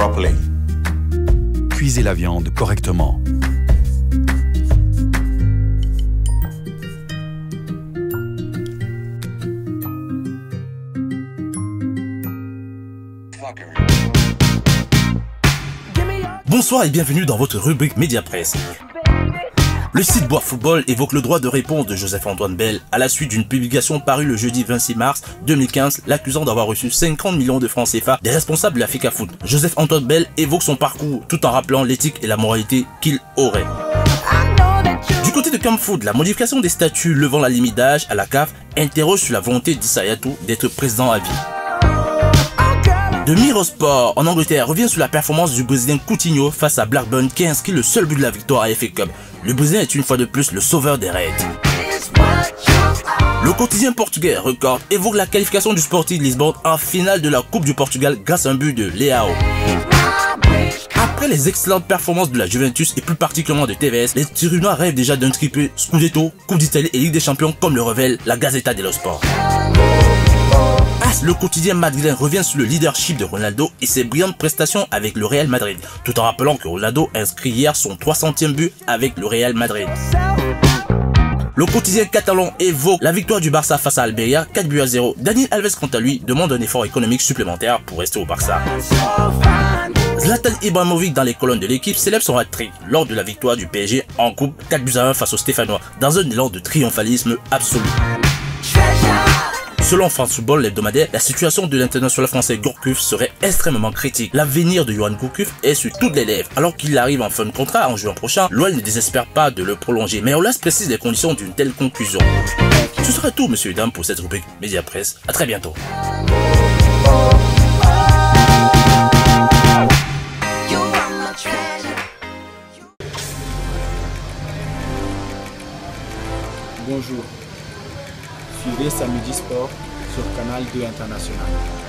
properly. Cuisez la viande correctement. Bonsoir et bienvenue dans votre rubrique Média Presse. Le site Boire Football évoque le droit de réponse de Joseph-Antoine Bell à la suite d'une publication parue le jeudi 26 mars 2015 l'accusant d'avoir reçu 50 millions de francs CFA des responsables de la FIFA Foot. Joseph-Antoine Bell évoque son parcours tout en rappelant l'éthique et la moralité qu'il aurait. Du côté de Camp Foot, la modification des statuts levant la limite d'âge à la CAF interroge sur la volonté d'Issa Hayatou d'être président à vie. De Mirosport en Angleterre revient sur la performance du Brésilien Coutinho face à Blackburn qui a inscrit le seul but de la victoire à FA Cup. Le Brésilien est une fois de plus le sauveur des Reds. Le quotidien portugais Record évoque la qualification du Sporting Lisbonne en finale de la Coupe du Portugal grâce à un but de Leao. Après les excellentes performances de la Juventus et plus particulièrement de TVS, les Turinois rêvent déjà d'un triplé Scudetto, Coupe d'Italie et Ligue des Champions comme le révèle la Gazzetta dello Sport. Le quotidien madrilène revient sur le leadership de Ronaldo et ses brillantes prestations avec le Real Madrid, tout en rappelant que Ronaldo inscrit hier son 300e but avec le Real Madrid. Le quotidien catalan évoque la victoire du Barça face à Almeria, 4-0. Dani Alves quant à lui demande un effort économique supplémentaire pour rester au Barça. Zlatan Ibrahimovic dans les colonnes de l'équipe célèbre son hat-trick lors de la victoire du PSG en coupe 4-1 face aux Stéphanois dans un élan de triomphalisme absolu. Selon France Football l'hebdomadaire, la situation de l'international français Gourcuff serait extrêmement critique. L'avenir de Yohan Gourcuff est sur toutes les lèvres. Alors qu'il arrive en fin de contrat en juin prochain, l'OL ne désespère pas de le prolonger. Mais Olas précise les conditions d'une telle conclusion. Ce sera tout, messieurs et dames, pour cette rubrique Média Presse. À très bientôt. Bonjour. Suivez Samedi Sport sur Canal 2 International.